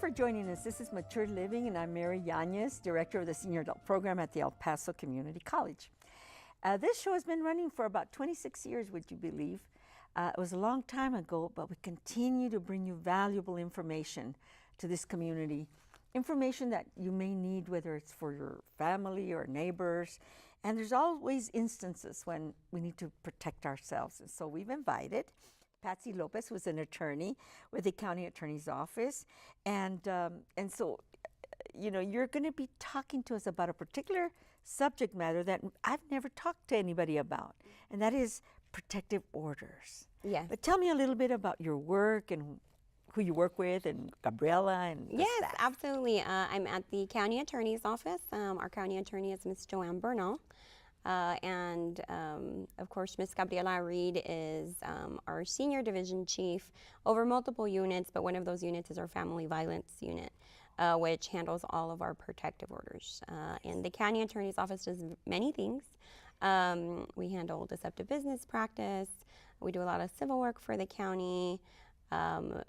for joining us. This is Mature Living, and I'm Mary Yanez, Director of the Senior Adult Program at the El Paso Community College. This show has been running for about 26 years, would you believe? It was a long time ago, but we continue to bring you valuable information to this community. Information that you may need, whether it's for your family or neighbors. And there's always instances when we need to protect ourselves. And so we've invited Patsy Lopez, who's an attorney with the County Attorney's Office. And so, you know, you're going to be talking to us about a particular subject matter that I've never talked to anybody about, and that is protective orders. Yes. But tell me a little bit about your work and who you work with, and Gabriela and the Yes, staff. absolutely. I'm at the County Attorney's Office. Our County Attorney is Ms. Joanne Bernal. Of course, Ms. Gabriela Reed is our Senior Division Chief over multiple units, but one of those units is our Family Violence Unit, which handles all of our protective orders. And the County Attorney's Office does many things. We handle deceptive business practice. We do a lot of civil work for the county.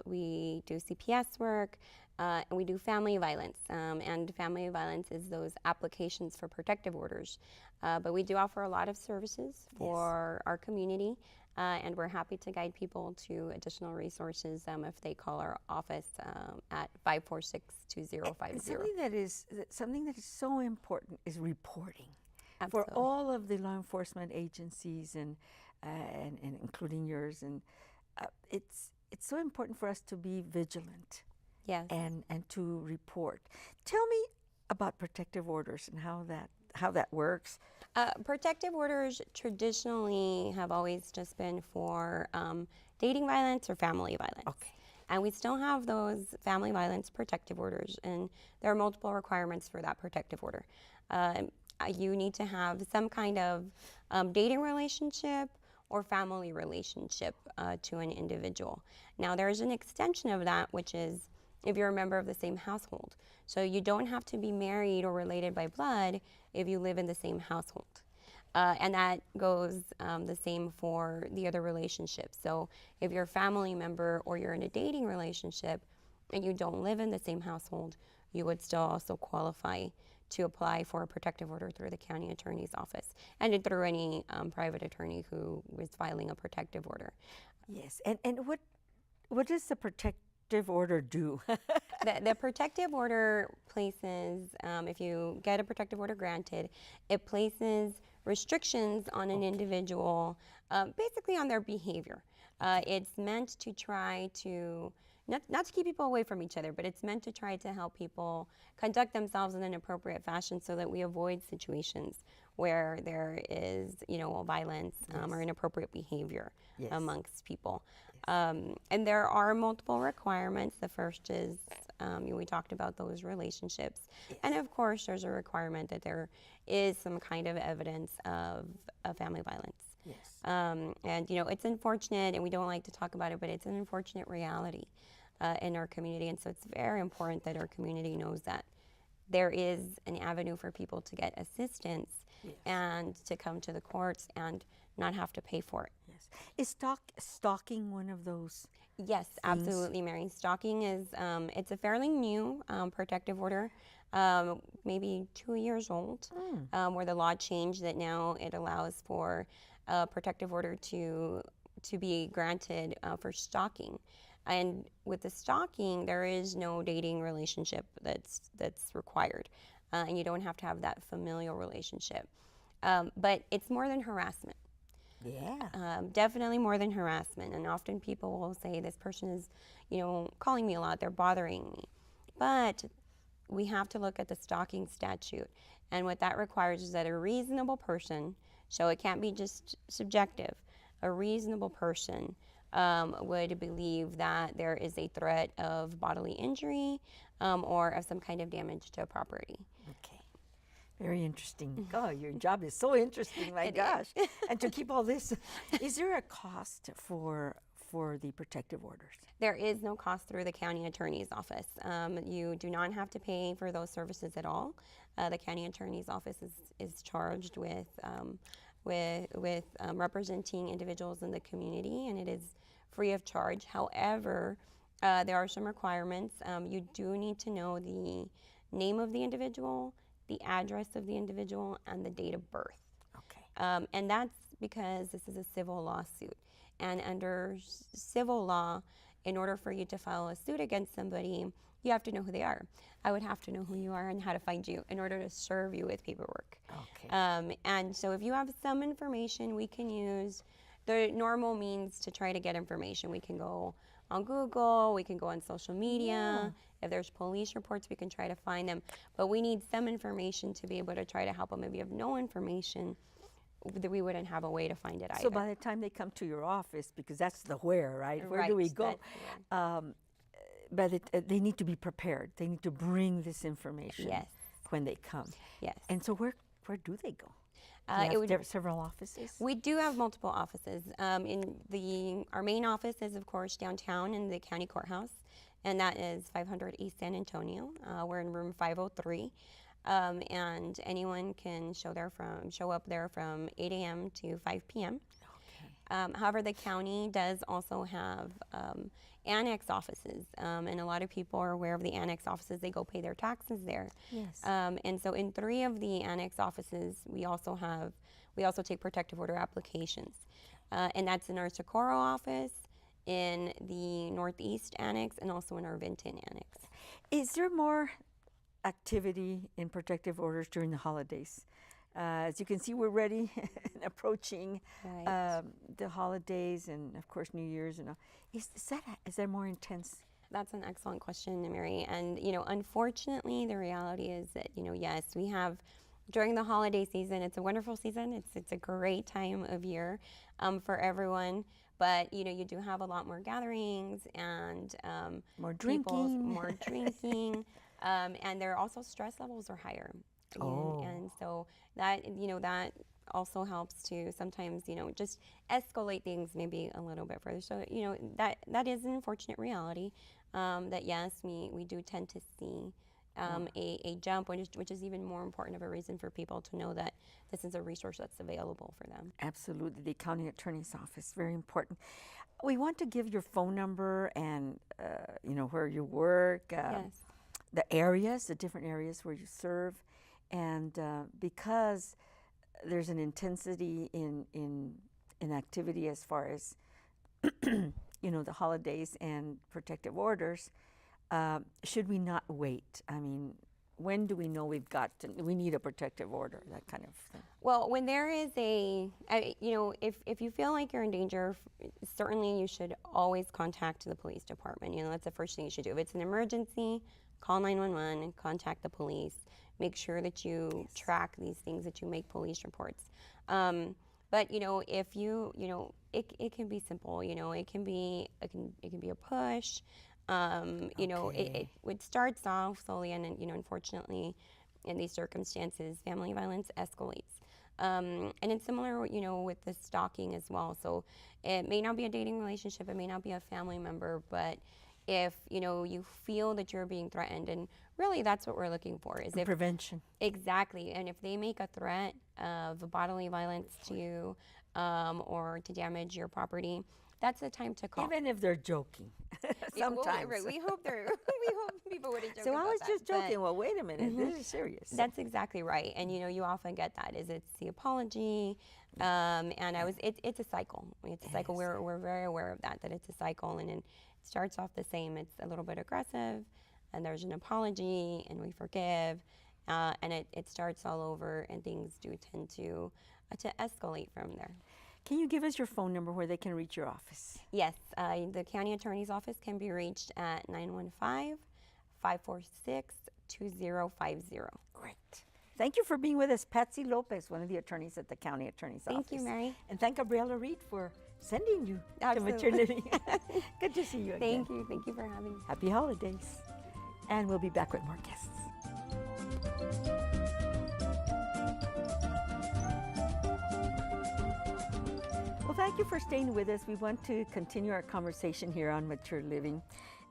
We do CPS work, and we do family violence. And family violence is those applications for protective orders. But we do offer a lot of services for our community, and we're happy to guide people to additional resources if they call our office at 546-2050. Something that is so important is reporting. Absolutely. For all of the law enforcement agencies and including yours, and it's so important for us to be vigilant. Yes. And to report. Tell me about protective orders and how that works. Protective orders traditionally have always just been for dating violence or family violence. Okay. And we still have those family violence protective orders, and there are multiple requirements for that protective order. You need to have some kind of dating relationship or family relationship to an individual. Now, there's an extension of that, which is if you're a member of the same household. So you don't have to be married or related by blood if you live in the same household. And that goes the same for the other relationships. So if you're a family member or you're in a dating relationship and you don't live in the same household, you would still also qualify to apply for a protective order through the County Attorney's Office and through any private attorney who is filing a protective order. Yes, and what does the protective order do? The protective order places, if you get a protective order granted, it places restrictions on an individual, basically on their behavior. It's meant to try to not to keep people away from each other, but it's meant to try to help people conduct themselves in an appropriate fashion so that we avoid situations where there is, violence or inappropriate behavior amongst people. And there are multiple requirements. The first is, we talked about those relationships. And of course, there's a requirement that there is some kind of evidence of family violence. Yes. And, it's unfortunate, and we don't like to talk about it, but it's an unfortunate reality in our community. And so it's very important that our community knows that there is an avenue for people to get assistance and to come to the courts and not have to pay for it. Yes. Is stalking one of those? Yes, things? Absolutely, Mary. Stalking is, it's a fairly new protective order, maybe 2 years old, where the law changed that now it allows for a protective order to be granted for stalking. And with the stalking, there is no dating relationship that's required, and you don't have to have that familial relationship. But it's more than harassment. Yeah. Definitely more than harassment. And often people will say, this person is, calling me a lot, they're bothering me. But we have to look at the stalking statute. And what that requires is that a reasonable person, so it can't be just subjective, a reasonable person would believe that there is a threat of bodily injury or of some kind of damage to property. Okay. Very interesting. God, your job is so interesting, my gosh. And to keep all this, is there a cost for the protective orders? There is no cost through the County Attorney's Office. You do not have to pay for those services at all. The County Attorney's Office is charged with representing individuals in the community, and it is free of charge. However, There are some requirements. You do need to know the name of the individual, the address of the individual, and the date of birth. Okay. And that's because this is a civil lawsuit. And under civil law, in order for you to file a suit against somebody, you have to know who they are. I would have to know who you are and how to find you in order to serve you with paperwork. Okay. And so if you have some information, we can use the normal means to try to get information. We can go on Google, we can go on social media. If there's police reports, we can try to find them. But we need some information to be able to try to help them. If you have no information, we wouldn't have a way to find it either. So by the time they come to your office, because that's the where, right? Where do we go? They need to be prepared. They need to bring this information when they come. Yes. And so where do they go? There are several offices? We do have multiple offices. Our main office is, of course, downtown in the county courthouse, and that is 500 East San Antonio. We're in room 503. And anyone can show up there from 8 a.m. to 5 p.m. Okay. However, the county does also have annex offices, and a lot of people are aware of the annex offices. They go pay their taxes there. Yes. And so in 3 of the annex offices, we also take protective order applications, and that's in our Socorro office, in the Northeast Annex, and also in our Vinton Annex. Is there more activity in protective orders during the holidays? As you can see, we're ready and approaching the holidays and, of course, New Year's. And all. Is there more intense? That's an excellent question, Mary. And, unfortunately, the reality is that, yes, we have, during the holiday season, it's a wonderful season. It's a great time of year for everyone. But, you do have a lot more gatherings and more drinking. And their also stress levels are higher. And so that also helps to sometimes, just escalate things maybe a little bit further. So, that is an unfortunate reality, that yes, we do tend to see a jump, which is even more important of a reason for people to know that this is a resource that's available for them. Absolutely. The county attorney's office, very important. We want to give your phone number and, where you work. Yes. The different areas where you serve, and because there's an intensity in activity as far as the holidays and protective orders, should we not wait? I mean, when do we know we need a protective order, that kind of thing? Well, when there is if you feel like you're in danger, certainly you should always contact the police department. That's the first thing you should do. If it's an emergency, call 911 and contact the police. Make sure that you track these things, that you make police reports. But if it can be simple. It can be a push. It starts off slowly, and unfortunately, in these circumstances, family violence escalates. And it's similar, with the stalking as well. So it may not be a dating relationship, it may not be a family member, but if you feel that you're being threatened, and really that's what we're looking for, is prevention. Exactly. And if they make a threat of bodily violence to you, or to damage your property, that's the time to call. Even if they're joking. Sometimes. Right. We hope people wouldn't joke. So I was just joking. But, well, wait a minute. This is serious. That's exactly right. And you often get that. It's the apology, and it's a cycle. It's a cycle. We're very aware of that it's a cycle, and it starts off the same. It's a little bit aggressive, and there's an apology, and we forgive, and it starts all over, and things do tend to escalate from there. Can you give us your phone number where they can reach your office? Yes, the county attorney's office can be reached at 915-546-2050. Great. Thank you for being with us, Patsy Lopez, one of the attorneys at the county attorney's office. Thank you, Mary. And thank Gabriela Reed for sending you Absolutely. to Mature Living. Good to see you again. Thank you for having me. Happy holidays. And we'll be back with more guests. Well, thank you for staying with us. We want to continue our conversation here on Mature Living.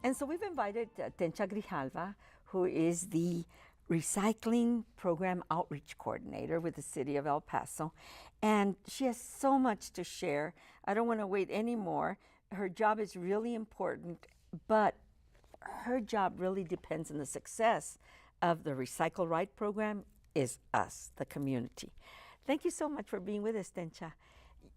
And so we've invited Tencha Grijalva, who is the Recycling Program Outreach Coordinator with the City of El Paso. And she has so much to share. I don't want to wait anymore. Her job is really important, but her job really depends on the success of the Recycle Right program is us, the community. Thank you so much for being with us, Tencha.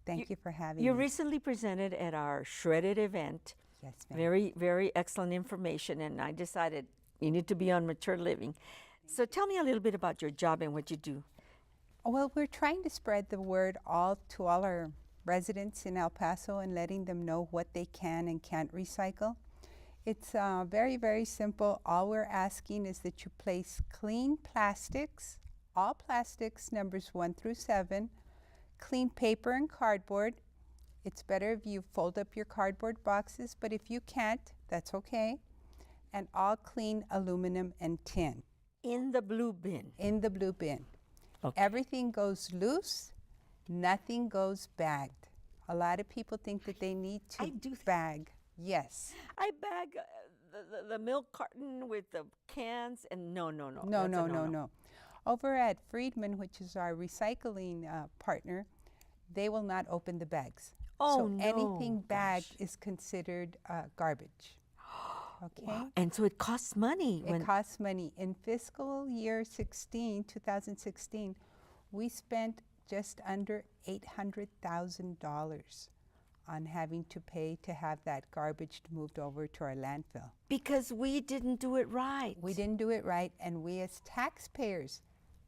Thank you for having You me. recently presented at our Shredded event. Yes, ma'am. Very, very excellent information, and I decided you need to be on Mature Living. So tell me a little bit about your job and what you do. Well, we're trying to spread the word to all our residents in El Paso and letting them know what they can and can't recycle. It's very, very simple. All we're asking is that you place clean plastics, all plastics, numbers 1 through 7, clean paper and cardboard. It's better if you fold up your cardboard boxes, but if you can't, that's okay. And all clean aluminum and tin. In the blue bin. In the blue bin. Okay. Everything goes loose, nothing goes bagged. A lot of people think that they need to I do bag. Yes. I bag the milk carton with the cans, and no. No, that's a no, no-no. no. Over at Friedman, which is our recycling partner, they will not open the bags. Oh, so no. anything bagged Gosh. is considered garbage. Okay? Wow. And so it costs money. It costs money. In fiscal year 2016, we spent just under $800,000 on having to pay to have that garbage moved over to our landfill. Because we didn't do it right. We didn't do it right, and we as taxpayers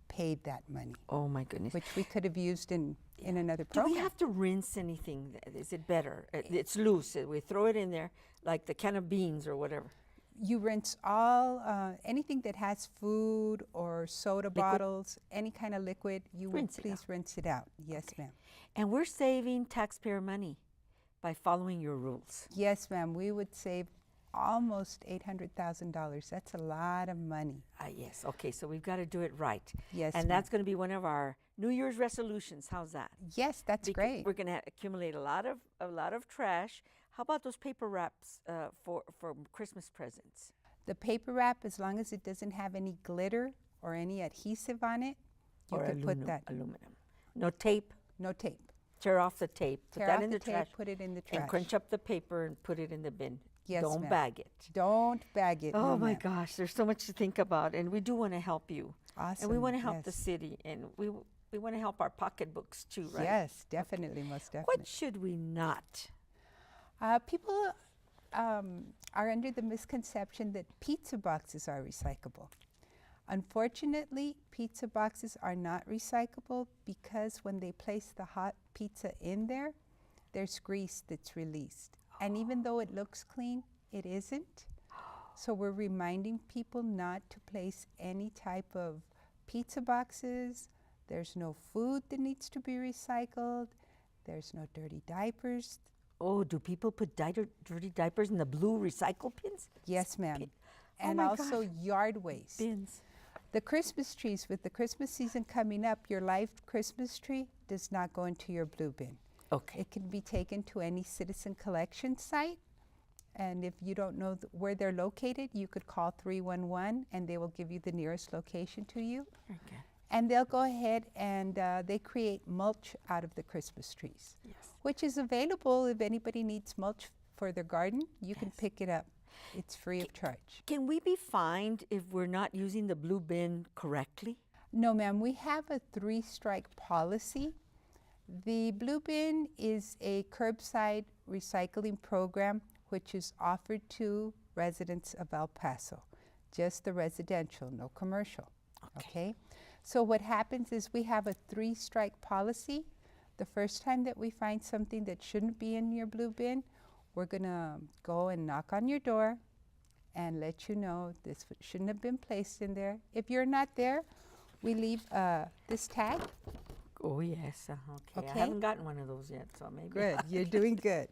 paid that money, Oh my goodness. which we could have used in another Do program. we have to rinse anything? Is it better? It's loose. We throw it in there like the can of beans or whatever. You rinse all, anything that has food or soda bottles, any kind of liquid, you would Rinse it please rinse it out. Yes, ma'am. And we're saving taxpayer money by following your rules. Yes, ma'am. We would save almost $800,000. That's a lot of money. Yes. Okay. So we've got to do it right. Yes, And ma'am. that's going to be one of our New Year's resolutions. How's that? Yes, that's great. We're going to accumulate a lot of trash. How about those paper wraps for Christmas presents? The paper wrap, as long as it doesn't have any glitter or any adhesive on it, you Or can put that. aluminum. No tape. No tape. Tear off the tape. Put Tear that off in the the tape, trash. put it in the trash. And crunch up the paper and put it in the bin. Yes, Don't ma'am. bag it. Don't bag it. Oh no, my ma'am. gosh, there's so much to think about, and we do want to help you. Awesome. And we want to help the yes. city, and we want to help our pocketbooks too, right? Yes, definitely, most definitely. What should we not? People are under the misconception that pizza boxes are recyclable. Unfortunately, pizza boxes are not recyclable because when they place the hot pizza in there, there's grease that's released. And even though it looks clean, it isn't. So we're reminding people not to place any type of pizza boxes. There's no food that needs to be recycled. There's no dirty diapers. Oh, do people put dirty diapers in the blue recycle bins? Yes, ma'am. Oh And my also gosh. yard waste. Bins. The Christmas trees, with the Christmas season coming up, your live Christmas tree does not go into your blue bin. Okay. It can be taken to any citizen collection site. And if you don't know where they're located, you could call 311 and they will give you the nearest location to you. Okay. And they'll go ahead and they create mulch out of the Christmas trees, Yes. which is available if anybody needs mulch for their garden. You can Yes. pick it up. It's free of charge. Can we be fined if we're not using the blue bin correctly? No, ma'am. We have a 3-strike policy. The blue bin is a curbside recycling program which is offered to residents of El Paso, just the residential, no commercial. Okay. So what happens is we have a 3-strike policy. The first time that we find something that shouldn't be in your blue bin, we're gonna go and knock on your door and let you know this shouldn't have been placed in there. If you're not there, we leave this tag. Oh, yes. Okay. I Okay. haven't gotten one of those yet, so maybe. Good, you're doing good.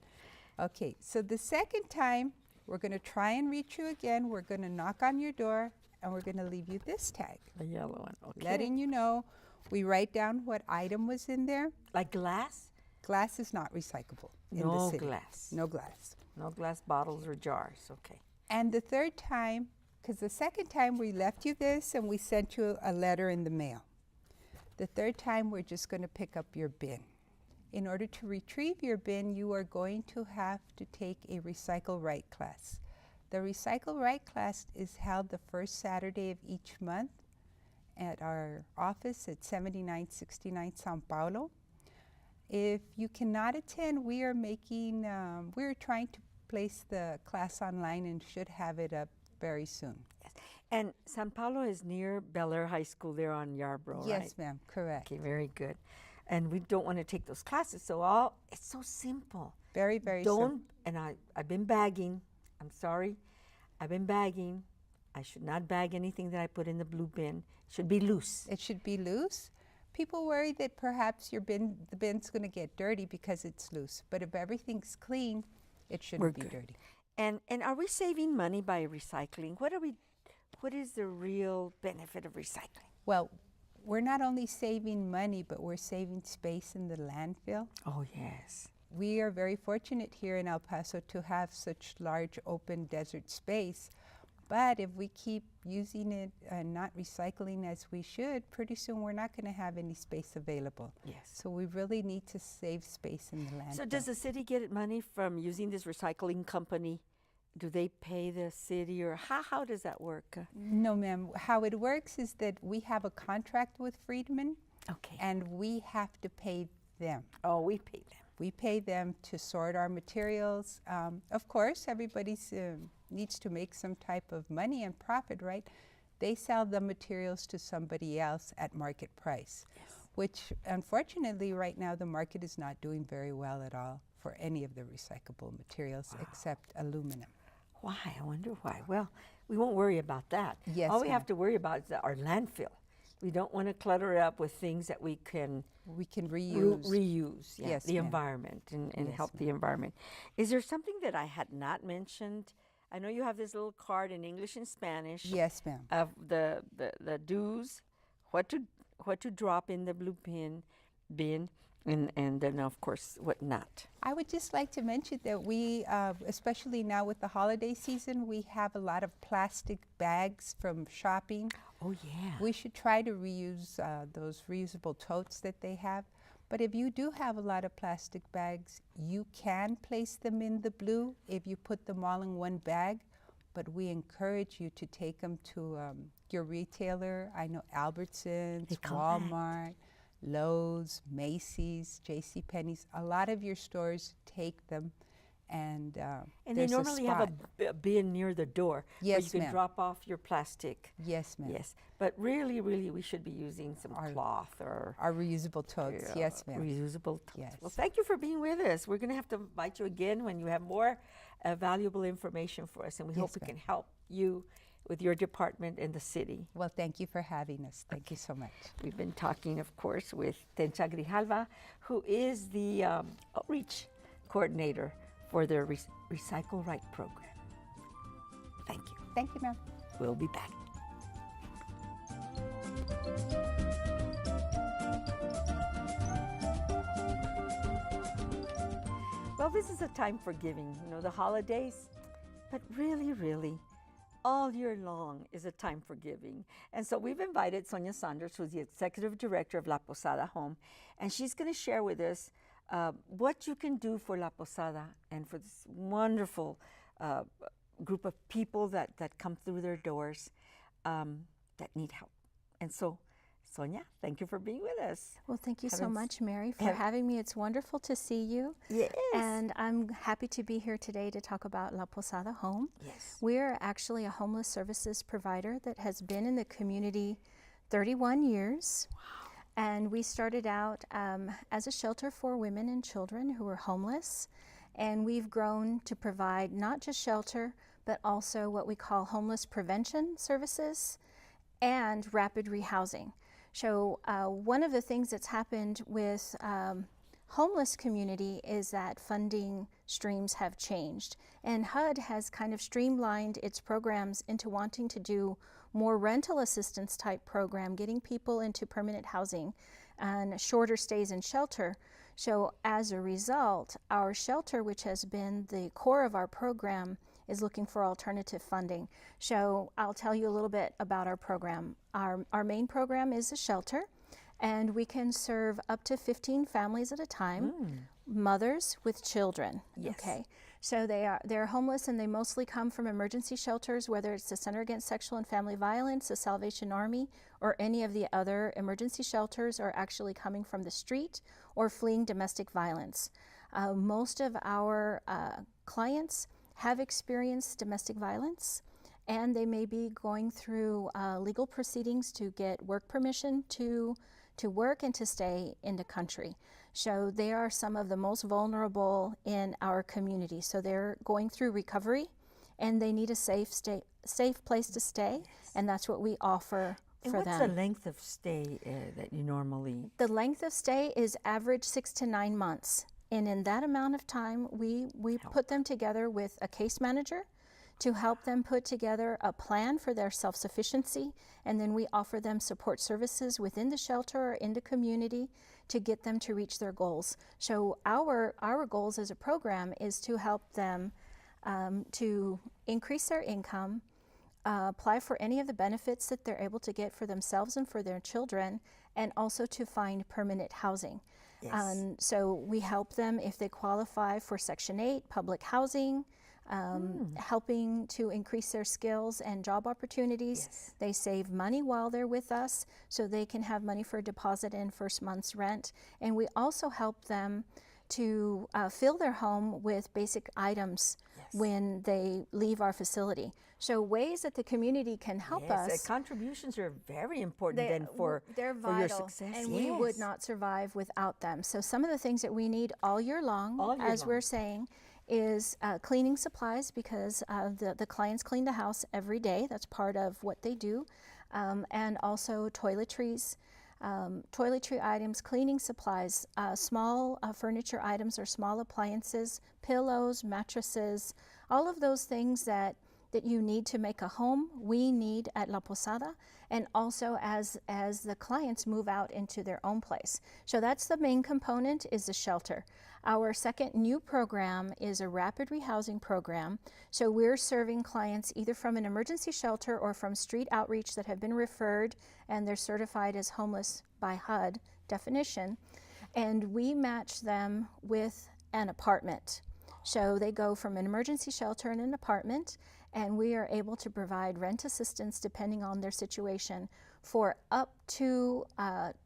Okay, so the second time, we're gonna try and reach you again. We're gonna knock on your door and we're gonna leave you this tag, The yellow one. Okay. letting you know. We write down what item was in there. Like glass? Glass is not recyclable in the No city. glass. No glass. No glass bottles or jars. Okay. And the third time, because the second time we left you this and we sent you a letter in the mail. The third time, we're just going to pick up your bin. In order to retrieve your bin, you are going to have to take a Recycle Right class. The Recycle Right class is held the first Saturday of each month at our office at 7969 Sao Paulo. If you cannot attend, we are we're trying to place the class online and should have it up very soon. Yes. And San Paulo is near Bel Air High School there on Yarborough, right? Yes, ma'am, correct. Okay, very good. And we don't want to take those classes, so it's so simple. Very, very simple. And I've been bagging. I'm sorry. I've been bagging. I should not bag anything that I put in the blue bin. It should be loose. It should be loose. People worry that perhaps the bin's going to get dirty because it's loose. But if everything's clean, it shouldn't be dirty. And are we saving money by recycling? What is the real benefit of recycling? Well, we're not only saving money, but we're saving space in the landfill. Oh, yes. We are very fortunate here in El Paso to have such large open desert space. But if we keep using it and not recycling as we should, pretty soon we're not going to have any space available. Yes. So we really need to save space in the landfill. So does the city get money from using this recycling company? Do they pay the city, or how does that work? No, ma'am. How it works is that we have a contract with Friedman. Okay. And we have to pay them. Oh, we pay them. We pay them to sort our materials. Of course, everybody needs to make some type of money and profit, right? They sell the materials to somebody else at market price, yes. Which unfortunately right now the market is not doing very well at all for any of the recyclable materials except aluminum. Why? I wonder why. Well, we won't worry about that. Yes, all we have to worry about is our landfill. We don't want to clutter it up with things that we can reuse Yes, the environment and yes, help the environment. Is there something that I had not mentioned? I know you have this little card in English and Spanish. Yes, ma'am. Of the dues, what to drop in the blue bin, and then of course what not. I would just like to mention that we, especially now with the holiday season, we have a lot of plastic bags from shopping. Oh yeah. We should try to reuse those reusable totes that they have. But if you do have a lot of plastic bags, you can place them in the blue if you put them all in one bag. But we encourage you to take them to your retailer. I know Albertsons, Walmart, Lowe's, Macy's, JCPenney's. A lot of your stores take them, and they normally have a bin near the door where you can drop off your plastic. Yes, ma'am. Yes, but really, we should be using some cloth or our reusable totes. Yes, ma'am. Reusable totes. Yes. Well, thank you for being with us. We're going to have to invite you again when you have more valuable information for us, and we hope we can help you with your department and the city. Well, thank you for having us. Thank you so much. We've been talking, of course, with Tencha Grijalva, who is the outreach coordinator for their Recycle Right program. Thank you. Thank you, ma'am. We'll be back. Well, this is a time for giving, the holidays, but really, all year long is a time for giving. And so we've invited Sonya Saunders, who's the executive director of La Posada Home, and she's going to share with us what you can do for La Posada and for this wonderful group of people that come through their doors that need help. And so, Sonya, thank you for being with us. Well, thank you so much, Mary, for having me. It's wonderful to see you. Yes. And I'm happy to be here today to talk about La Posada Home. Yes. We're actually a homeless services provider that has been in the community 31 years. Wow. And we started out as a shelter for women and children who were homeless. And we've grown to provide not just shelter, but also what we call homeless prevention services and rapid rehousing. So one of the things that's happened with homeless community is that funding streams have changed. And HUD has kind of streamlined its programs into wanting to do more rental assistance type program, getting people into permanent housing and shorter stays in shelter. So as a result, our shelter, which has been the core of our program, is looking for alternative funding. So I'll tell you a little bit about our program. Our main program is a shelter, and we can serve up to 15 families at a time, mothers with children. Yes. Okay. So they're homeless, and they mostly come from emergency shelters, whether it's the Center Against Sexual and Family Violence, the Salvation Army, or any of the other emergency shelters, or actually coming from the street or fleeing domestic violence. Most of our clients have experienced domestic violence, and they may be going through legal proceedings to get work permission to work and to stay in the country. So they are some of the most vulnerable in our community. So they're going through recovery, and they need a safe place to stay, and that's what we offer for them. And what's the length of stay that you normally? The length of stay is average 6 to 9 months. And in that amount of time, we put them together with a case manager to help them put together a plan for their self-sufficiency, and then we offer them support services within the shelter or in the community to get them to reach their goals. So our goals as a program is to help them to increase their income, apply for any of the benefits that they're able to get for themselves and for their children, and also to find permanent housing. Yes. So we help them if they qualify for Section 8, public housing, helping to increase their skills and job opportunities. Yes. They save money while they're with us, so they can have money for a deposit and first month's rent. And we also help them to fill their home with basic items when they leave our facility. So ways that the community can help us. Contributions are very important then for they're for your vital, success. and we would not survive without them. So some of the things that we need all year long, we're saying, is cleaning supplies, because the clients clean the house every day. That's part of what they do. And also toiletries, toiletry items, cleaning supplies, small furniture items or small appliances, pillows, mattresses, all of those things that you need to make a home, we need at La Posada, and also as the clients move out into their own place. So that's the main component, is the shelter. Our second new program is a rapid rehousing program. So we're serving clients either from an emergency shelter or from street outreach that have been referred, and they're certified as homeless by HUD definition. And we match them with an apartment. So they go from an emergency shelter and an apartment, and we are able to provide rent assistance depending on their situation for up to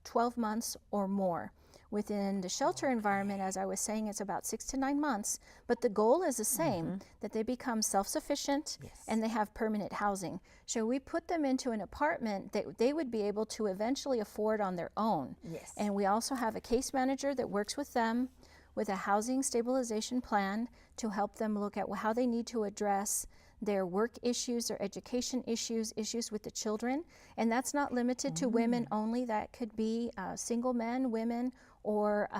12 months or more. Within the shelter environment, as I was saying, it's about 6 to 9 months, but the goal is the same, that they become self-sufficient and they have permanent housing. So we put them into an apartment that they would be able to eventually afford on their own. Yes. And we also have a case manager that works with them with a housing stabilization plan to help them look at how they need to address their work issues, their education issues, issues with the children. And that's not limited to women only. That could be single men, women, or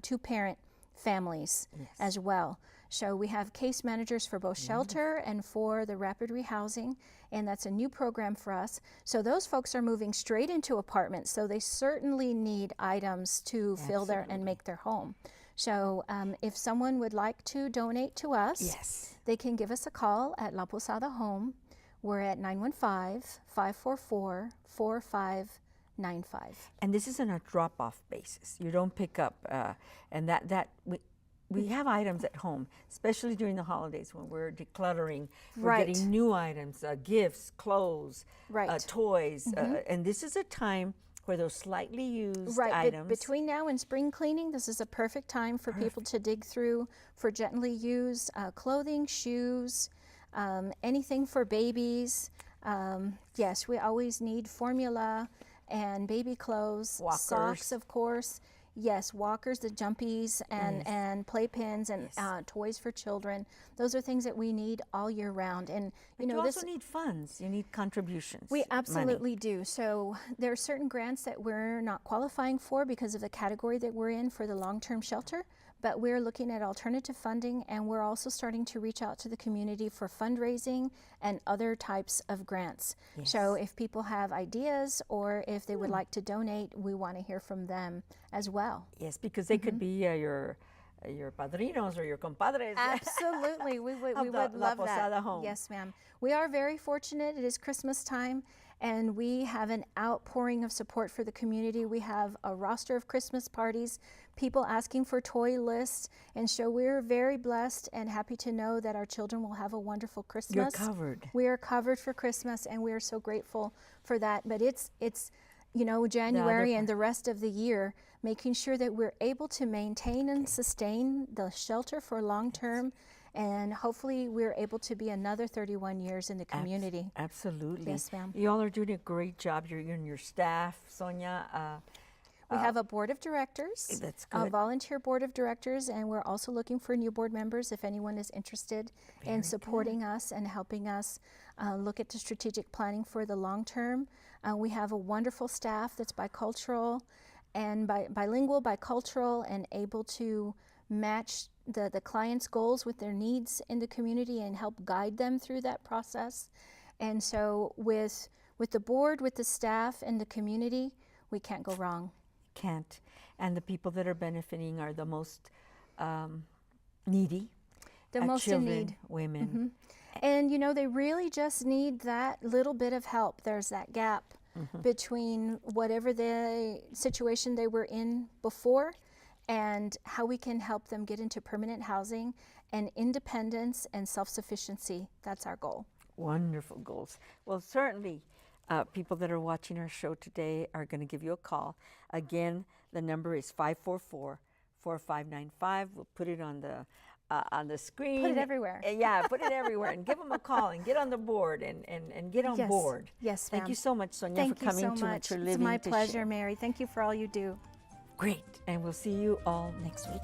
two-parent families as well. So we have case managers for both shelter and for the rapid rehousing, and that's a new program for us. So those folks are moving straight into apartments, so they certainly need items to fill their and make their home. So if someone would like to donate to us, they can give us a call at La Posada Home. We're at 915-544-4595. And this is on a drop-off basis. You don't pick up, and we have items at home, especially during the holidays when we're decluttering. We're getting new items, gifts, clothes, toys, and this is a time for those slightly used items. Between now and spring cleaning, this is a perfect time for people to dig through for gently used clothing, shoes, anything for babies. Yes, we always need formula and baby clothes, Walkers. socks, of course. Yes, walkers, the jumpies, and playpens, and toys for children. Those are things that we need all year round. And you also need funds. You need contributions. We absolutely do. So there are certain grants that we're not qualifying for because of the category that we're in for the long-term shelter. But we're looking at alternative funding, and we're also starting to reach out to the community for fundraising and other types of grants. So if people have ideas or if they would like to donate, we want to hear from them as well. Yes, because they could be your your padrinos or your compadres. Absolutely, we would Of we the would La love Posada that. Home. Yes, ma'am. We are very fortunate. It is Christmas time, and we have an outpouring of support for the community. We have a roster of Christmas parties, people asking for toy lists, and so we're very blessed and happy to know that our children will have a wonderful Christmas. You're covered. We are covered for Christmas, and we are so grateful for that. But it's you know, January and the rest of the year, making sure that we're able to maintain and sustain the shelter for long term, and hopefully we're able to be another 31 years in the community. Absolutely. Yes, ma'am. You all are doing a great job. You and your staff, Sonya. We have a board of directors, That's a good. volunteer board of directors, and we're also looking for new board members if anyone is interested in supporting us and helping us look at the strategic planning for the long term. We have a wonderful staff that's bicultural and bilingual, bicultural, and able to match the client's goals with their needs in the community and help guide them through that process. And so with the board, with the staff, and the community, we can't go wrong. Can't. And the people that are benefiting are the most needy. The most in children, need. women. And you know, they really just need that little bit of help. There's that gap between whatever the situation they were in before and how we can help them get into permanent housing and independence and self-sufficiency. That's our goal. Wonderful goals. Well, certainly people that are watching our show today are going to give you a call. Again, the number is 544-4595. We'll put it on the screen. Put it everywhere. Yeah, put it everywhere, and give them a call and get on the board and get on Yes. board. Yes, Thank ma'am. you so much, Sonya, Thank for you coming so to much. Mature It's Living. my to pleasure, share. Mary. Thank you for all you do. Great, and we'll see you all next week.